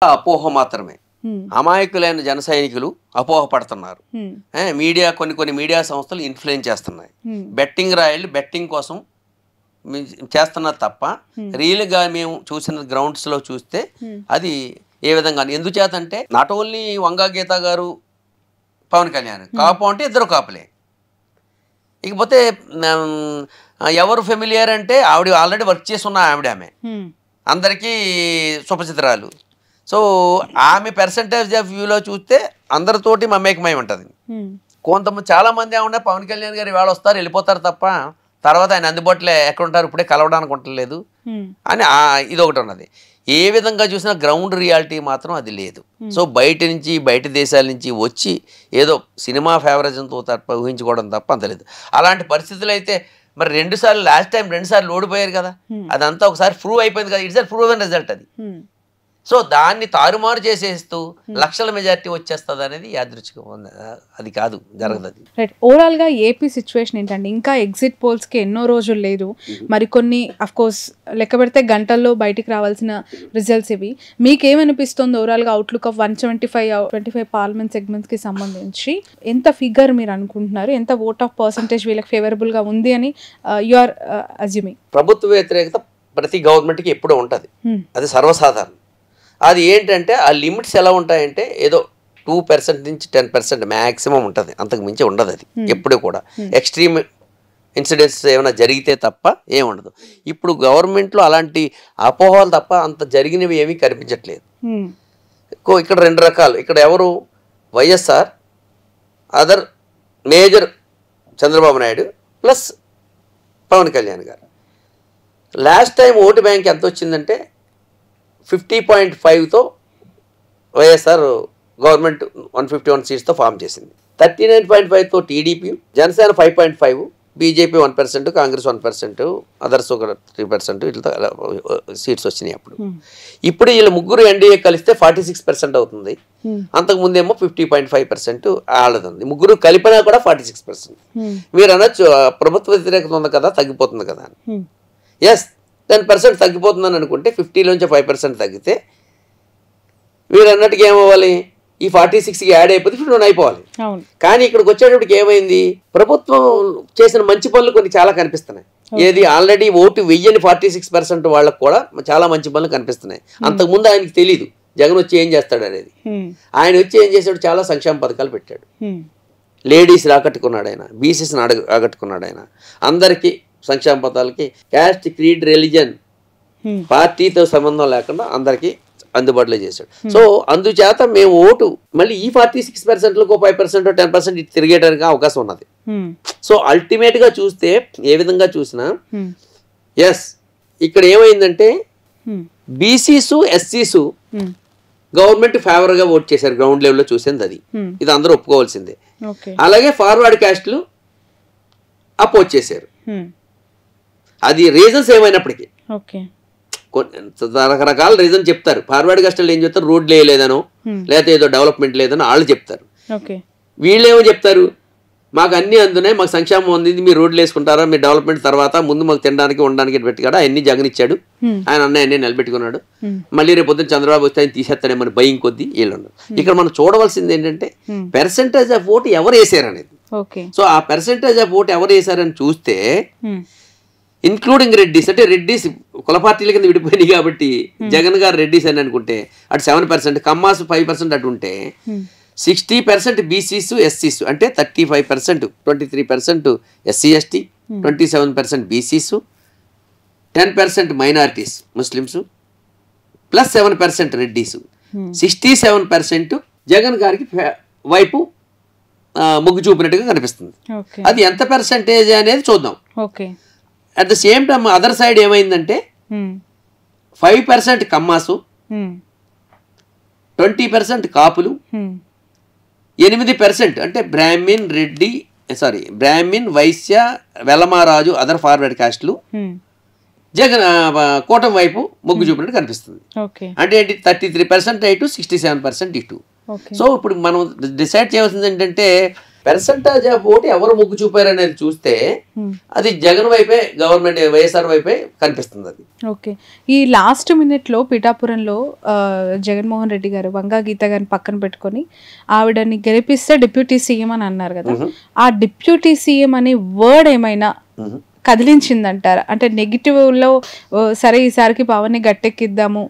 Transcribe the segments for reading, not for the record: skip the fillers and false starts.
అపోహ మాత్రమే. అమాయకులైన జన సైనికులు అపోహపడుతున్నారు. మీడియా కొన్ని మీడియా సంస్థలు ఇన్ఫ్లుయెన్స్ చేస్తున్నాయి. బెట్టింగ్ రాయలు బెట్టింగ్ కోసం చేస్తున్నారు తప్ప రియల్గా మేము చూసిన గ్రౌండ్స్లో చూస్తే అది ఏ విధంగా ఎందుచేతంటే నాట్ ఓన్లీ వంగా గీత గారు పవన్ కళ్యాణ్ కాపు అంటే ఇద్దరు కాపులే. ఇకపోతే ఎవరు ఫెమిలియర్ అంటే ఆవిడ ఆల్రెడీ వర్క్ చేస్తున్న ఆమె అందరికీ సుపచిత్రాలు. సో ఆమె పర్సంటేజ్ ఆఫ్ వ్యూలో చూస్తే అందరితోటి మమేకమై ఉంటుంది. కొంతమంది చాలామంది ఏమన్నా పవన్ కళ్యాణ్ గారు ఇవాళ వస్తారు వెళ్ళిపోతారు తప్ప తర్వాత ఆయన అందుబాటులో ఎక్కడ ఉంటారు ఇప్పుడే కలవడానికి ఉండలేదు అని ఇది ఒకటి ఉన్నది. ఏ విధంగా చూసినా గ్రౌండ్ రియాలిటీ మాత్రం అది లేదు. సో బయట దేశాల నుంచి వచ్చి ఏదో సినిమా ఫేవరిజంతో తప్ప ఊహించుకోవడం తప్ప అంత లేదు. అలాంటి పరిస్థితులు అయితే మరి లాస్ట్ టైం 2 సార్లు ఓడిపోయారు కదా, అదంతా ఒకసారి ప్రూవ్ అయిపోయింది కదా. ఇట్స్ ప్రూవెన్ రిజల్ట్ అది. సో దాన్ని తారుమారు చేసేస్తూ లక్షల మెజారిటీ వచ్చేస్తుంది అనేది యాదృచ్ఛికం, అది కాదు, జరగదు అది. రైట్. ఓవరాల్గా ఏపీ సిచ్యువేషన్ ఏంటంటే ఇంకా ఎగ్జిట్ పోల్స్కి ఎన్నో రోజులు లేదు, మరి కొన్ని అఫ్కోర్స్ లెక్క పెడితే గంటల్లో బయటికి రావాల్సిన రిజల్ట్స్ ఇవి. మీకేమనిపిస్తుంది ఓవరాల్గా అవుట్లుక్ ఆఫ్ 125 పార్లమెంట్ సెగ్మెంట్స్కి సంబంధించి ఎంత ఫిగర్ మీరు అనుకుంటున్నారు, ఎంత ఓట్ ఆఫ్ పర్సంటేజ్ వీళ్ళకి ఫేవరబుల్గా ఉంది అని యు ఆర్ అజ్యూమింగ్? ప్రభుత్వ వ్యతిరేకత ప్రతి గవర్నమెంట్కి ఎప్పుడూ ఉంటుంది, అది సర్వసాధారణం. అది ఏంటంటే ఆ లిమిట్స్ ఎలా ఉంటాయంటే ఏదో 2% నుంచి 10% మ్యాక్సిమం ఉంటుంది, అంతకు మించి ఉండదు అది ఎప్పుడు కూడా. ఎక్స్ట్రీమ్ ఇన్సిడెంట్స్ ఏమైనా జరిగితే తప్ప ఏముండదు. ఇప్పుడు గవర్నమెంట్లో అలాంటి అపోహలు తప్ప అంత జరిగినవి ఏమీ కనిపించట్లేదు. ఇక్కడ 2 రకాలు, ఇక్కడ ఎవరు YSR, other major Chandrababu Naidu plus Pawan Kalyan garu. Last time vote bank ఎంత వచ్చిందంటే 50.5తో వైఎస్ఆర్ గవర్నమెంట్ 151 సీట్స్తో ఫామ్ చేసింది. 39.5తో TDP, Janasena 5.5, BJP 1%, Congress 1%, others ఒక 3% ఇట్లా సీట్స్ వచ్చినాయి అప్పుడు. ఇప్పుడు వీళ్ళు ముగ్గురు ఎన్డీఏ కలిస్తే 46% అవుతుంది. అంతకుముందేమో 50.5% వాళ్ళది ఉంది. ముగ్గురు కలిపినా కూడా 46%. మీరు అనొచ్చు ప్రభుత్వ వ్యతిరేకత ఉంది కదా తగ్గిపోతుంది కదా అని. ఎస్, 10% తగ్గిపోతుందని అనుకుంటే 50లోంచి 5% తగ్గితే మీరు అన్నట్టుగా ఏమవ్వాలి, ఈ 46కి యాడ్ అయిపోతే 51 అయిపోవాలి. కానీ ఇక్కడికి వచ్చేటప్పటికి ఏమైంది, ప్రభుత్వం చేసిన మంచి పనులు కొన్ని చాలా కనిపిస్తున్నాయి. ఏది ఆల్రెడీ ఓటు వెయ్యని 46% వాళ్ళకు కూడా చాలా మంచి పనులు కనిపిస్తున్నాయి. అంతకుముందు ఆయనకి తెలీదు జగన్ వచ్చి ఏం చేస్తాడు అనేది. ఆయన వచ్చి ఏం చేశాడు, చాలా సంక్షేమ పథకాలు పెట్టాడు. లేడీస్ ఆకట్టుకున్నాడు ఆయన, బీసీస్ని ఆకట్టుకున్నాడు ఆయన. అందరికీ సంక్షేమ పథకాలకి క్యాస్ట్, క్రీడ్, రిలీజన్, పార్టీతో సంబంధం లేకుండా అందరికీ అందుబాటులో చేశాడు. సో అందుచేత మేము ఓటు మళ్ళీ ఈ 46%లకు 5% 10% తిరిగేయడానికి అవకాశం ఉన్నది. సో అల్టిమేట్గా చూస్తే ఏ విధంగా చూసినా ఎస్, ఇక్కడ ఏమైందంటే బీసీస్, ఎస్సీస్ గవర్నమెంట్ ఫేవర్గా ఓట్ చేశారు. గ్రౌండ్ లెవెల్లో చూసింది అది, ఇది అందరూ ఒప్పుకోవాల్సిందే. అలాగే ఫార్వర్డ్ క్యాస్ట్లు అపోజ్ చేశారు. అది రీజన్స్ ఏమైనప్పటికీ రకరకాల రీజన్ చెప్తారు. ఫార్వర్డ్ కాస్టల్ ఏం చెప్తారు, రోడ్లు వేయలేదనో లేకపోతే ఏదో డెవలప్మెంట్ లేదనో వాళ్ళు చెప్తారు. వీళ్ళేమో చెప్తారు, మాకు అన్నీ అందున్నాయి, మాకు సంక్షేమం ఉంది, మీరు రోడ్లు వేసుకుంటారా, మీరు డెవలప్మెంట్ తర్వాత ముందు మాకు తినడానికి ఉండడానికి పెట్టుకాడా అన్ని జగన్ ఇచ్చాడు, ఆయన అన్నీ నిలబెట్టుకున్నాడు, మళ్ళీ రేపు పొద్దున్న చంద్రబాబు వస్తే ఆయన తీసేస్తాడేమని భయం కొద్దీ వీళ్ళు. ఇక్కడ మనం చూడవలసింది ఏంటంటే పర్సెంటేజ్ ఆఫ్ ఓటు ఎవరు వేసారు అనేది. సో ఆ పర్సెంటేజ్ ఆఫ్ ఓటు ఎవరు వేసారని చూస్తే ఇన్క్లూడింగ్ రెడ్డిస్, అంటే రెడ్డిస్ కుల పార్టీల కింద విడిపోయినాయి కాబట్టి జగన్ గారు రెడ్డిస్ అని అనుకుంటే అటు 7%, కమ్మాస్ 5% అటు ఉంటే 60% బీసీస్, ఎస్సీస్ అంటే 35%, 23% SC ST, 27% BCs, 10% minorities Muslims plus 7% Reddys, 67% Jagan గారికి వైపు మొగ్గు చూపినట్టుగా కనిపిస్తుంది. అది ఎంత పర్సెంటేజ్ అనేది చూద్దాం. At the same time other side ఏమైందంటే 5% కమ్మాసు, 20% కాపులు, 8% అంటే బ్రాహ్మిన్, వైశ్య, వెలమారాజు, అదర్ ఫార్వర్డ్ కాస్ట్లు జగన్ కూటమి వైపు మొగ్గు చూపినట్టు కనిపిస్తుంది. అంటే ఏంటి, 33% ఇటు, 67% ఇటు. సో ఇప్పుడు మనం డిసైడ్ చేయవలసింది ఏంటంటే పర్సంటేజ్ ఆఫ్ ఓటు ఎవరు మొగ్గు చూపారు అనేది చూస్తే అది జగన్ వైపే, గవర్నమెంట్ వైఎస్ఆర్ వైపే కనిపిస్తుంది అది. ఓకే. ఈ లాస్ట్ మినిట్లో పిఠాపురంలో జగన్మోహన్ రెడ్డి గారు వంగా గీత గారిని పక్కన పెట్టుకొని ఆవిడని గెలిపిస్తే డిప్యూటీ సీఎం అని అన్నారు కదా, ఆ డిప్యూటీ సీఎం అనే వర్డ్ ఏమైనా కదిలించిందంటారా? అంటే నెగిటివ్లో సరే ఈసారికి పవన్ని గట్టెక్కిద్దాము,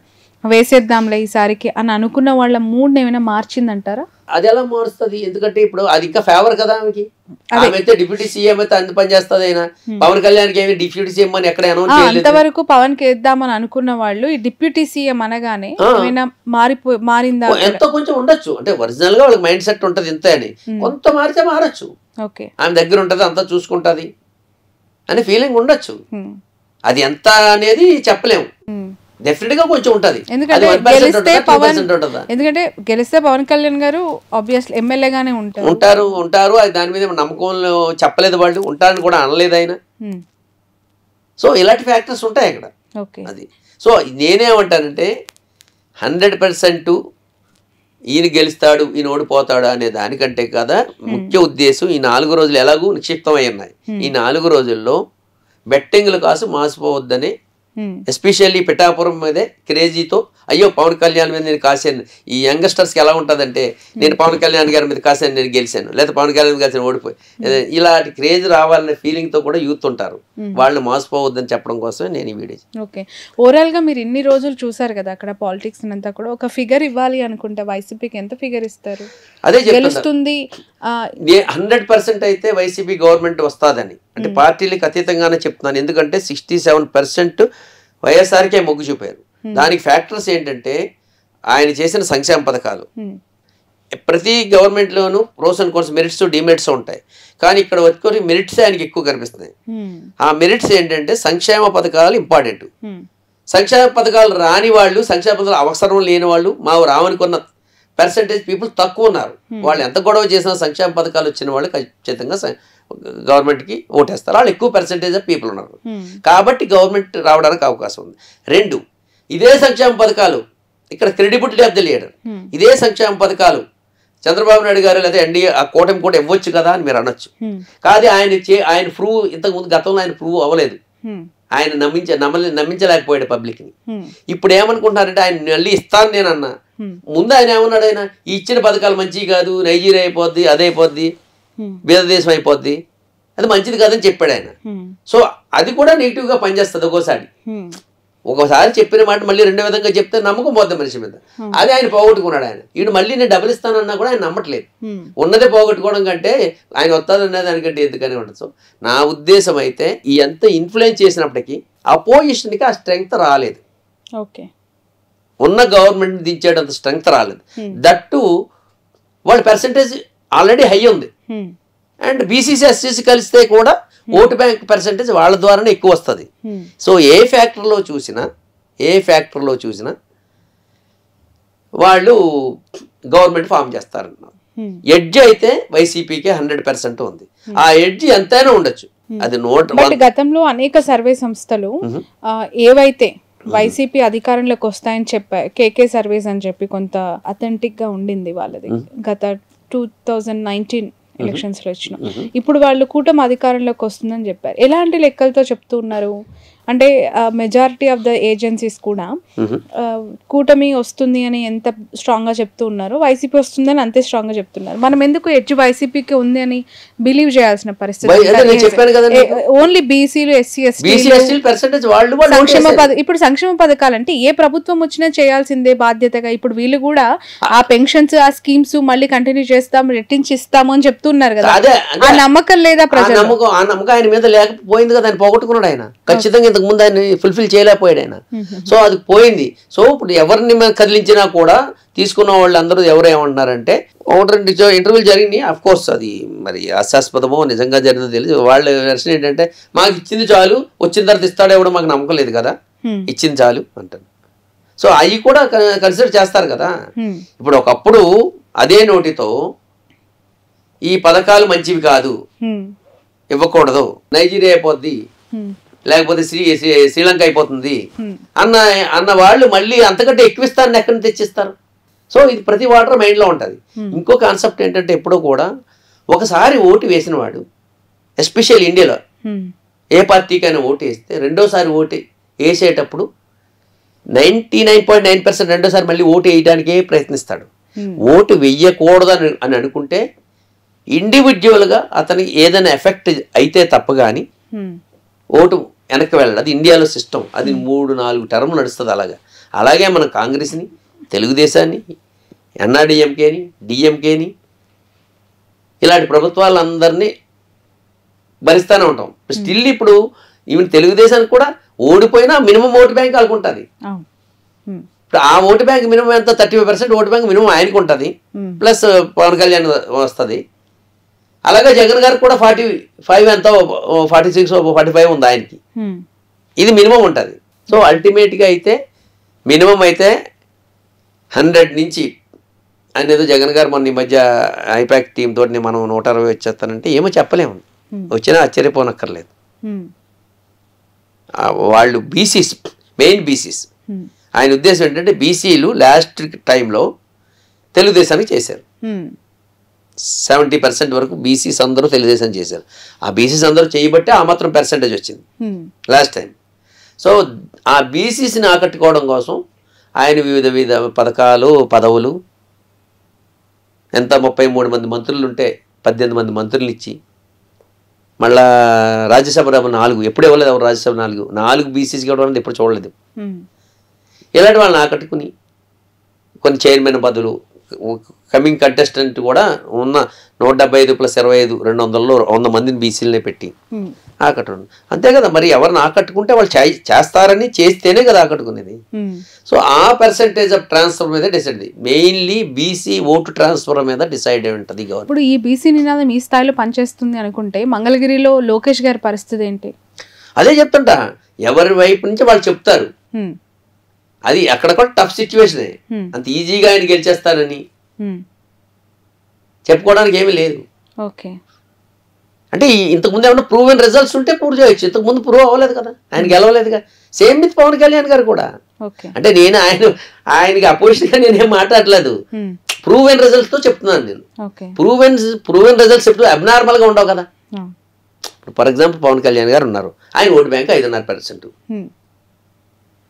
వేసేద్దాంలే ఈసారికి అని అనుకున్న వాళ్ళ మూడ్ని ఏమైనా మార్చిందంటారా? అది ఎలా మారుస్తుంది? ఎందుకంటే ఇప్పుడు అది ఇంకా ఫేవర్ కదా ఆమెకి. ఆమె అయితే డిప్యూటీ సీఎం అయితే అంత పని చేస్తుంది. అయినా పవన్ కళ్యాణ్కి ఏమి డిప్యూటీ సీఎం అని ఎక్కడ అనౌన్స్ చేయలేదు. అంతవరకు పవన్ కి వేద్దామని అనుకున్న వాళ్ళు ఈ డిప్యూటీ సీఎం అనగానే ఏమైనా మారిందా? ఎంతో కొంచెం ఉండొచ్చు. అంటే ఒరిజినల్ గా వాళ్ళకి మైండ్ సెట్ ఉంటది ఇంత అని, కొంత మారితే మారచ్చు. ఓకే, ఆమె దగ్గర ఉంటది, అంతా చూసుకుంటది అనే ఫీలింగ్ ఉండొచ్చు. అది ఎంత అనేది చెప్పలేము. డెఫినెట్ గా కొంచెం ఉంటది. ఎందుకంటే గెలిస్తే పవన్ కళ్యాణ్ గారు ఆబ్వియస్లీ ఎమ్మెల్యేగానే ఉంటారు. అది దాని మీద నమ్మకం చెప్పలేదు, వాళ్ళు ఉంటారని కూడా అనలేదు ఆయన. సో ఇలాంటి ఫ్యాక్టర్స్ ఉంటాయి అక్కడ. అది సో నేనేమంటానంటే 100% ఈయన గెలుస్తాడు, ఈయన ఓడిపోతాడు అనే దానికంటే కదా ముఖ్య ఉద్దేశం ఈ 4 రోజులు ఎలాగూ నిక్షిప్తమై ఉన్నాయి. ఈ 4 రోజుల్లో బెట్టింగ్లు కాసు మాసిపోవద్దని, ఎస్పెషల్లీ పిఠాపురం మీదే క్రేజీతో అయ్యో పవన్ కళ్యాణ్ మీద నేను కాసాను. ఈ యంగ్స్టర్స్కి ఎలా ఉంటుందంటే నేను పవన్ కళ్యాణ్ గారి మీద కాసాను, నేను గెలిచాను, లేదా పవన్ కళ్యాణ్ కలిసి ఓడిపోయి, ఇలాంటి క్రేజ్ రావాలనే ఫీలింగ్తో కూడా యూత్ ఉంటారు. వాళ్ళని మోసపోవద్దని చెప్పడం కోసమే నేను ఈ వీడియో. ఓకే, ఓవరాల్గా మీరు ఇన్ని రోజులు చూసారు కదా అక్కడ పాలిటిక్స్ అంతా కూడా, ఒక ఫిగర్ ఇవ్వాలి అనుకుంటే వైసీపీకి ఎంత ఫిగర్ ఇస్తారు? అదే గెలుస్తుంది 100% అయితే వైసీపీ గవర్నమెంట్ వస్తుందని, అంటే పార్టీలకు అతీతంగానే చెప్తున్నాను. ఎందుకంటే 67% వైఎస్ఆర్కే మొగ్గు చూపారు. దానికి ఫ్యాక్టర్స్ ఏంటంటే ఆయన చేసిన సంక్షేమ పథకాలు. ప్రతి గవర్నమెంట్లోనూ pros and cons, merits demerits ఉంటాయి. కానీ ఇక్కడ వచ్చి మెరిట్స్ ఆయనకి ఎక్కువ కనిపిస్తున్నాయి. ఆ మెరిట్స్ ఏంటంటే సంక్షేమ పథకాలు ఇంపార్టెంట్. సంక్షేమ పథకాలు రాని వాళ్ళు, సంక్షేమ పథకాలు అవసరం లేని వాళ్ళు మా రావనుకున్న పర్సంటేజ్ పీపుల్ తక్కువ ఉన్నారు. వాళ్ళు ఎంత గొడవ చేసినా సంక్షేమ పథకాలు వచ్చిన వాళ్ళు ఖచ్చితంగా గవర్నమెంట్కి ఓటేస్తారు. వాళ్ళు ఎక్కువ పర్సంటేజ్ ఆఫ్ పీపుల్ ఉన్నారు. కాబట్టి గవర్నమెంట్ రావడానికి అవకాశం ఉంది. 2, ఇదే సంక్షేమ పథకాలు, ఇక్కడ క్రెడిబిలిటీ ఆఫ్ ద లీడర్, ఇదే సంక్షేమ పథకాలు చంద్రబాబు నాయుడు గారు లేదా ఎన్డీఏ ఆ కూటమి కూడా ఇవ్వచ్చు కదా అని మీరు అనొచ్చు. కాదు ఆయన ప్రూవ్, ఇంతకుముందు గతంలో ఆయన ప్రూవ్ అవ్వలేదు. ఆయన నమ్మించలేకపోయాడు పబ్లిక్ని. ఇప్పుడు ఏమనుకుంటున్నారంటే ఆయన మళ్ళీ ఇస్తాను నేను అన్నా. ముందు ఆయన ఏమన్నాడు, ఆయన ఈ ఇచ్చిన పథకాలు మంచివి కాదు, నైజీరియా అయిపోద్ది, అదైపోద్ది, బీదదేశం అయిపోద్ది, అది మంచిది కాదని చెప్పాడు ఆయన. సో అది కూడా నెగిటివ్గా పనిచేస్తుంది. ఒక్కోసారి చెప్పిన మాట మళ్ళీ రెండో విధంగా చెప్తే నమ్మకం పోద్ది మనిషి మీద. అది ఆయన పోగొట్టుకున్నాడు. ఆయన ఈయన మళ్ళీ నేను డబ్బులు ఇస్తానన్నా కూడా ఆయన నమ్మట్లేదు. ఉన్నదే పోగొట్టుకోవడం కంటే ఆయన వస్తాదనే దానికంటే ఎందుకని ఉండదు. సో నా ఉద్దేశం అయితే ఈ ఎంత ఇన్ఫ్లుయెన్స్ చేసినప్పటికీ అపోజిషన్కి ఆ స్ట్రెంగ్త్ రాలేదు. ఉన్న గవర్నమెంట్ దించేటంత స్ట్రెంగ్త్ రాలేదు. దట్టు వాళ్ళ పర్సంటేజ్ ఆల్రెడీ హై ఉంది. అండ్ బీసీసీ ఎస్సీసీ కలిస్తే కూడా ఓటు బ్యాంక్ పర్సంటేజ్ వాళ్ళ ద్వారానే ఎక్కువ వస్తుంది. సో ఏ ఫ్యాక్టర్లో చూసినా వాళ్ళు గవర్నమెంట్ ఫామ్ చేస్తారన్నారు. ఎడ్జ్ అయితే వైసీపీకే 100% ఉంది. ఆ ఎడ్జ్ ఎంతైనా ఉండొచ్చు. అది గతంలో అనేక సర్వే సంస్థలు ఏవైతే వైసీపీ అధికారంలోకి వస్తాయని చెప్పారు, కేకే సర్వేస్ అని చెప్పి కొంత అథెంటిక్ గా ఉండింది వాళ్ళది గత 2019 ఎలక్షన్స్ లో వచ్చిన. ఇప్పుడు వాళ్ళు కూటమి అధికారంలోకి వస్తుందని చెప్పారు. ఎలాంటి లెక్కలతో చెప్తూ ఉన్నారు అంటే మెజారిటీ ఆఫ్ ద ఏజెన్సీస్ కూడా కూటమి వస్తుంది అని ఎంత స్ట్రాంగ్ గా చెప్తూ ఉన్నారు, వైసీపీ వస్తుందని అంతే స్ట్రాంగ్ గా చెప్తున్నారు. మనం ఎందుకు ఎడ్జ్ వైసీపీకి ఉంది అని బిలీవ్ చేయాల్సిన పరిస్థితి? ఓన్లీ బీసీలు, ఎస్సీ ఎస్టీ ఇప్పుడు సంక్షేమ పథకాలు అంటే ఏ ప్రభుత్వం వచ్చినా చేయాల్సిందే బాధ్యతగా. ఇప్పుడు వీళ్ళు కూడా ఆ పెన్షన్స్, ఆ స్కీమ్స్ మళ్ళీ కంటిన్యూ చేస్తాం, రెట్టించి ఇస్తాము అని చెప్తున్నారు కదా. ఆ నమ్మకం లేదా ప్రజలు? ఆ నమ్మకం ఆయన మీద లేకపోయింది కదా, ఆయన పోగొట్టుకున్నాడు. ఆయన ఖచ్చితంగా ఇంతకు ముందు ఆయన ఫుల్ఫిల్ చేయలేకపోయాడు ఆయన. సో అది పోయింది. సో ఇప్పుడు ఎవరిని కదిలించినా కూడా తీసుకున్న వాళ్ళు అందరూ ఎవరు ఏమంటున్నారంటే, 1-2 ఇంటర్వ్యూలు జరిగినాయి. అఫ్ కోర్స్ అది మరి హాస్యాస్పదమో నిజంగా జరిగిందో తెలియదు. వాళ్ళ వెర్షన్ ఏంటంటే మాకు ఇచ్చింది చాలు, వచ్చిన తర్వాత ఇస్తాడో ఎవడో మాకు నమ్మకం లేదు కదా, ఇచ్చింది చాలు అంటారు. సో అవి కూడా కన్సిడర్ చేస్తారు కదా. ఇప్పుడు ఒకప్పుడు అదే నోటితో ఈ పథకాలు మంచివి కాదు, ఇవ్వకూడదు, నైజీరియా అయిపోద్ది, లేకపోతే శ్రీలంక అయిపోతుంది అన్న వాళ్ళు మళ్ళీ అంతకంటే ఎక్కువ ఇస్తారని ఎక్కడి నుంచి తెచ్చిస్తారు? సో ఇది ప్రతి వాటర్ మైండ్లో ఉంటుంది. ఇంకో కాన్సెప్ట్ ఏంటంటే ఎప్పుడూ కూడా ఒకసారి ఓటు వేసిన వాడు ఎస్పెషల్ ఇండియాలో ఏ పార్టీకైనా ఓటు వేస్తే రెండోసారి ఓటు వేసేటప్పుడు 99.9% రెండోసారి మళ్ళీ ఓటు వేయడానికే ప్రయత్నిస్తాడు. ఓటు వెయ్యకూడదు అని అనుకుంటే ఇండివిజువల్గా అతనికి ఏదైనా ఎఫెక్ట్ అయితే తప్ప కానీ ఓటు వెనక్కి వెళ్ళదు. అది ఇండియాలో సిస్టమ్. అది 3-4 టర్మ్ నడుస్తుంది. అలాగే మన కాంగ్రెస్ని, తెలుగుదేశాన్ని, ఎన్ఆర్డిఎంకేని, డిఎంకేని ఇలాంటి ప్రభుత్వాలందరినీ భరిస్తూనే ఉంటాం. స్టిల్ ఇప్పుడు ఈవెన్ తెలుగుదేశానికి కూడా ఓడిపోయినా మినిమం ఓటు బ్యాంక్ వాళ్ళకు ఉంటుంది. ఇప్పుడు ఆ ఓటు బ్యాంక్ మినిమం ఎంత 35% ఓటు బ్యాంక్ మినిమం ఆయనకు ఉంటుంది, ప్లస్ పవన్ కళ్యాణ్ వస్తుంది. అలాగే జగన్ గారికి కూడా 45 ఎంతో 46 45 ఉంది ఆయనకి. ఇది మినిమం ఉంటుంది. సో అల్టిమేట్గా అయితే మినిమం అయితే 100 నుంచి అనేది జగన్ గారు మొన్న ఈ మధ్య ఐపాక్ టీమ్ తోటి మనం 160 వచ్చేస్తానంటే ఏమో చెప్పలేము. వచ్చినా ఆశ్చర్యపోనక్కర్లేదు. వాళ్ళు బీసీస్, మెయిన్ బీసీస్. ఆయన ఉద్దేశం ఏంటంటే బీసీలు లాస్ట్ టైంలో తెలుగుదేశానికి చేశారు. 70% వరకు బీసీస్ అందరూ తెలుగుదేశం చేశారు. ఆ బీసీస్ అందరూ చేయబట్టే ఆ మాత్రం పర్సెంటేజ్ వచ్చింది లాస్ట్ టైం. సో ఆ బీసీస్ని ఆకట్టుకోవడం కోసం ఆయన వివిధ పథకాలు, పదవులు, ఎంత 33 మంది మంత్రులు ఉంటే 18 మంది మంత్రులు ఇచ్చి, మళ్ళా రాజ్యసభ 4 ఎప్పుడు ఇవ్వలేదు. ఎవరు రాజ్యసభ 4 బీసీసీకి ఇవ్వడం అనేది ఎప్పుడు చూడలేదు. ఇలాంటి వాళ్ళని ఆకట్టుకుని కొన్ని చైర్మన్ పదవులు, కమింగ్ కంటెస్టెంట్ కూడా ఉన్న 175 + 25 200లో 100 మందిని బీసీలనే పెట్టి ఆకట్టుకుని, అంతే కదా. మరి ఎవరిని ఆకట్టుకుంటే వాళ్ళు చేస్తారని చేస్తేనే కదా ఆకట్టుకునేది. సో ఆ పర్సెంటేజ్ ఆఫ్ ట్రాన్స్ఫర్ మీద decide, mainly BC vote transfer మీద డిసైడ్ అయి ఉంటుంది. ఇప్పుడు ఈ బీసీ నినాదం ఈ స్థాయిలో పనిచేస్తుంది అనుకుంటే మంగళగిరిలో లోకేష్ గారి పరిస్థితి ఏంటి? అదే చెప్తుంట, ఎవరి వైపు నుంచి వాళ్ళు చెప్తారు. అది అక్కడ కూడా టఫ్ సిచ్యువేషనే. అంత ఈజీగా ఆయన గెలిచేస్తారని చెప్పుకోవడానికి ఏమీ లేదు. ఓకే, అంటే ఇంతకుముందు ఏమన్నా ప్రూవెన్ రిజల్ట్స్ ఉంటే ప్రూవ్ చేయొచ్చు. ఇంతకుముందు ప్రూవ్ అవ్వలేదు కదా, ఆయన గెలవలేదుగా. సేమ్ విత్ పవన్ కళ్యాణ్ గారు కూడా. అంటే నేను ఆయనకి అపోజిషన్ గా నేనేం మాట్లాడలేదు, ప్రూవెన్ రిజల్ట్స్ తో చెప్తున్నాను నేను. ప్రూవెన్ రిజల్ట్స్ ఎప్పుడు అబ్నార్మల్ గా ఉండవు కదా. ఫర్ ఎగ్జాంపుల్ పవన్ కళ్యాణ్ గారు ఉన్నారు, ఆయన ఓటు బ్యాంక్ 5.5%.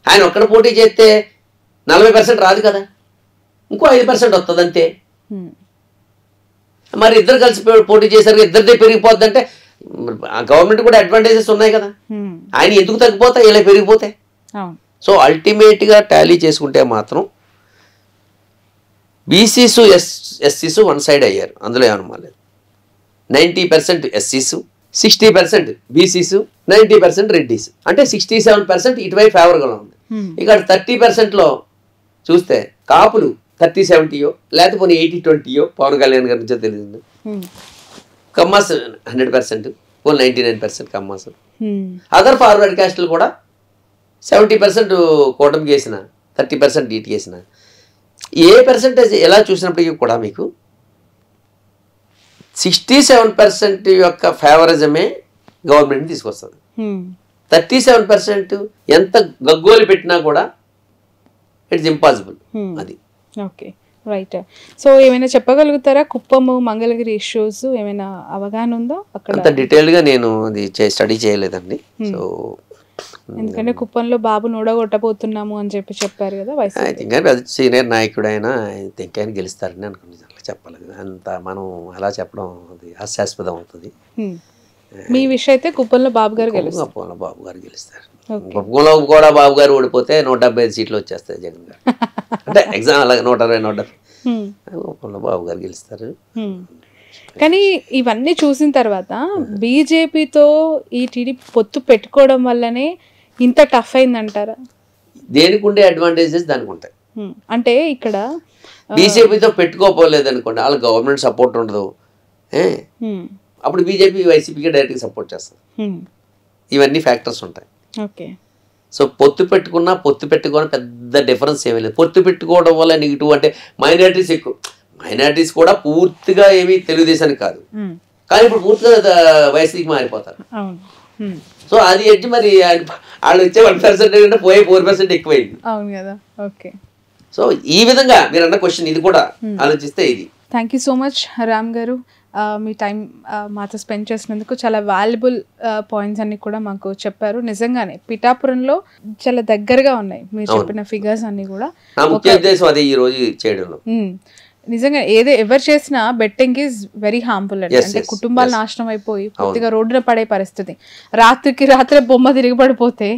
ఆయన ఒక్కడ పోటీ చేస్తే 40% రాదు కదా, ఇంకో 5% వస్తుంది అంతే. మరి ఇద్దరు కలిసి పోటీ చేశారు, ఇద్దరిదే పెరిగిపోద్ది అంటే గవర్నమెంట్ కూడా అడ్వాంటేజెస్ ఉన్నాయి కదా. ఆయన ఎందుకు తగ్గిపోతాయి, ఇలా పెరిగిపోతాయి. సో అల్టిమేట్గా టాలీ చేసుకుంటే మాత్రం బీసీసు ఎస్సీసు వన్ సైడ్ అయ్యారు, అందులో ఏమన్నా లేదు. 90% ఎస్సీసు, 60% బీసీసు, 90% రెడ్డీస్. అంటే 67% ఇటువైపు ఫేవర్గా ఉంది. ఇక్కడ 30%లో చూస్తే కాపులు 30-70 లేకపోతే 80-20 పవన్ కళ్యాణ్ గారి నుంచో తెలియదు. కమ్మాస్ 100%, 99% కమ్మాస్. అదర్ ఫార్వర్డ్ క్యాస్ట్లు కూడా 70% కూటమికి వేసిన, 30% డీటీ వేసిన. ఏ పర్సెంటేజ్ ఎలా చూసినప్పటికీ కూడా మీకు 67% యొక్క ఫేవరిజమే గవర్నమెంట్ తీసుకొస్తుంది. 37% ఎంత గగ్గోలు పెట్టినా కూడా ఇట్స్ ఇంపాసిబుల్. అది ఓకే, రైట్. సో ఏమైనా చెప్పగలుగుతారా కుప్పము మంగళగిరి ఇష్యూస్ ఏమైనా అవగాహన ఉందా? అక్కడ అంత డీటెయిల్గా నేను అది స్టడీ చేయలేదండి. సో ఎందుకంటే కుప్పంలో బాబు నోడగొట్టబోతున్నాము అని చెప్పారు కదా వైసీపీ సీనియర్ నాయకుడు అయినా ఆయన గెలుస్తారని అనుకున్నాను. అట్లా చెప్పాలి కదా, అంత మనం అలా చెప్పడం అది హాస్యాస్పదం అవుతుంది. మీ విషయం అయితే కుప్పంలో బాబు గారు గెలుస్తారు. కుప్పంలో బాబు గారు గెలుస్తారు. కుప్పంలో కూడా బాబు గారు ఓడిపోతే 175 సీట్లు వచ్చేస్తాయి జగన్ గారు. అంటే ఎగ్జామ్ అలాగే 120 కుప్పంలో బాబు గారు గెలుస్తారు. కానీ ఇవన్నీ చూసిన తర్వాత బీజేపీతో ఈ టీడీపీ పొత్తు పెట్టుకోవడం వల్లనే ఇంత టఫ్ అయిందంటారా? దేనికి ఉండే అడ్వాంటేజెస్ దానికి ఉంటాయి. అంటే ఇక్కడ బీజేపీతో పెట్టుకోపోలేదు అనుకోండి, వాళ్ళ గవర్నమెంట్ సపోర్ట్ ఉండదు, అప్పుడు బీజేపీ వైసీపీకి డైరెక్ట్గా సపోర్ట్ చేస్తుంది. ఇవన్నీ ఫ్యాక్టర్స్ ఉంటాయి. ఓకే, సో పొత్తు పెట్టుకున్నా పొత్తు పెట్టుకోవడం పెద్ద డిఫరెన్స్ ఏమీ లేదు. పొత్తు పెట్టుకోవడం వల్ల నెగిటివ్ అంటే మైనారిటీస్ ఎక్కువ. మైనారిటీస్ కూడా పూర్తిగా ఏమీ తెలుగుదేశానికి కాదు, కానీ ఇప్పుడు పూర్తిగా వైసీపీకి మారిపోతారు. సో అది ఎడ్జ్ మరి వాళ్ళు వచ్చే 1% కంటే పోయే 4% ఎక్కువైంది. అవును కదా. ఓకే, సో ఈ విధంగా మీరు అన్న క్వశ్చన్ ఇది కూడా ఆలోచిస్తే ఇది. Thank you so much Ram గారు. మీ టైం మాతో స్పెండ్ చేసినందుకు చాలా వాల్యుబుల్ పాయింట్స్ అన్ని కూడా మాకు చెప్పారు. నిజంగానే పిఠాపురంలో చాలా దగ్గరగా ఉన్నాయి మీరు చెప్పిన ఫిగర్స్ అన్ని కూడా. నిజంగా ఎవరు చేసినా బెట్టింగ్ ఈజ్ వెరీ హార్మ్ఫుల్ అండి. అంటే కుటుంబాలు నాశనం అయిపోయి పూర్తిగా రోడ్డున పడే పరిస్థితి. రాత్రికి రాత్రే బొమ్మ తిరిగి పడిపోతే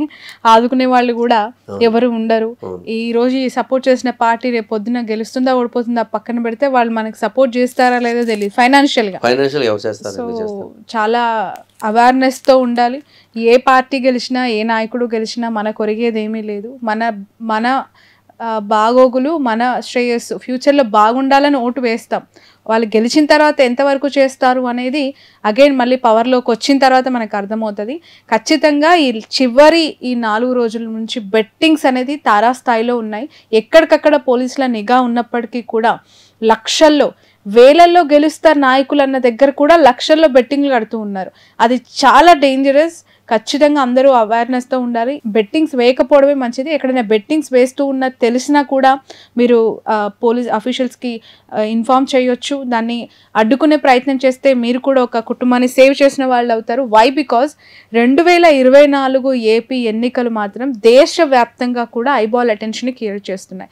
ఆదుకునే వాళ్ళు కూడా ఎవరు ఉండరు. ఈ రోజు సపోర్ట్ చేసిన పార్టీ రేపు పొద్దున గెలుస్తుందా ఓడిపోతుందా పక్కన పెడితే వాళ్ళు మనకి సపోర్ట్ చేస్తారా లేదో తెలియదు ఫైనాన్షియల్ గా. సో చాలా అవేర్నెస్ తో ఉండాలి. ఏ పార్టీ గెలిచినా ఏ నాయకుడు గెలిచినా మనకు ఒరిగేది ఏమీ లేదు. మన బాగోగులు మన శ్రేయస్సు ఫ్యూచర్లో బాగుండాలని ఓటు వేస్తాం. వాళ్ళు గెలిచిన తర్వాత ఎంతవరకు చేస్తారు అనేది అగైన్ మళ్ళీ పవర్లోకి వచ్చిన తర్వాత మనకు అర్థమవుతుంది. ఖచ్చితంగా ఈ 4 రోజుల నుంచి బెట్టింగ్స్ అనేది తారాస్థాయిలో ఉన్నాయి. ఎక్కడికక్కడ పోలీసుల నిఘా ఉన్నప్పటికీ కూడా లక్షల్లో వేలల్లో గెలుస్తారు నాయకులు అన్న దగ్గర కూడా లక్షల్లో బెట్టింగ్లు కడుతూ ఉన్నారు. అది చాలా డేంజరస్. ఖచ్చితంగా అందరూ అవేర్నెస్తో ఉండాలి. బెట్టింగ్స్ వేయకపోవడమే మంచిది. ఎక్కడైనా బెట్టింగ్స్ వేస్తూ ఉన్నది తెలిసినా కూడా మీరు పోలీస్ అఫీషియల్స్కి ఇన్ఫార్మ్ చేయొచ్చు. దాన్ని అడ్డుకునే ప్రయత్నం చేస్తే మీరు కూడా ఒక కుటుంబాన్ని సేవ్ చేసిన వాళ్ళు అవుతారు. వై? బికాజ్ 2024 ఏపీ ఎన్నికలు మాత్రం దేశవ్యాప్తంగా కూడా ఐబాల్ అటెన్షన్ని క్రియేట్ చేస్తున్నాయి.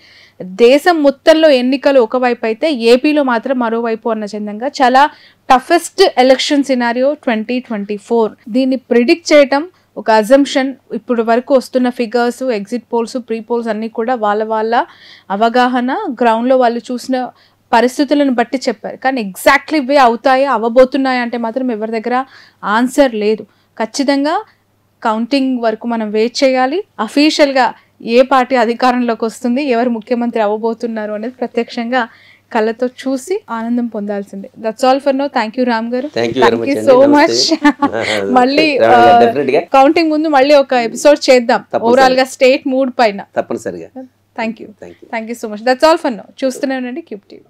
దేశం మొత్తంలో ఎన్నికలు ఒకవైపు అయితే ఏపీలో మాత్రం మరోవైపు అన్న చందంగా చాలా టఫెస్ట్ ఎలక్షన్ సినారియో 2024. దీన్ని ప్రిడిక్ట్ చేయటం ఒక అజంప్షన్. ఇప్పుడు వరకు వస్తున్న figures, exit polls, pre poles అన్నీ కూడా వాళ్ళ అవగాహన గ్రౌండ్లో వాళ్ళు చూసిన పరిస్థితులను బట్టి చెప్పారు. కానీ ఎగ్జాక్ట్లీ ఇవే అవుతాయా అవ్వబోతున్నాయా అంటే మాత్రం ఎవరి దగ్గర ఆన్సర్ లేదు. ఖచ్చితంగా కౌంటింగ్ వరకు మనం వెయిట్ చేయాలి. అఫీషియల్గా ఏ పార్టీ అధికారంలోకి వస్తుంది, ఎవరు ముఖ్యమంత్రి అవ్వబోతున్నారు అనేది ప్రత్యక్షంగా కళ్ళతో చూసి ఆనందం పొందాల్సిందే. That's all for now. Thank you Ram garu. Thank you so much. మళ్ళీ కౌంటింగ్ ముందు మళ్ళీ ఒక ఎపిసోడ్ చేద్దాం ఓవరాల్ గా స్టేట్ మూడ్ పైన. తప్పనిసరిగా. Thank you so much. That's all for now. చూస్తూనే ఉండండి క్యూబ్ టీవీ.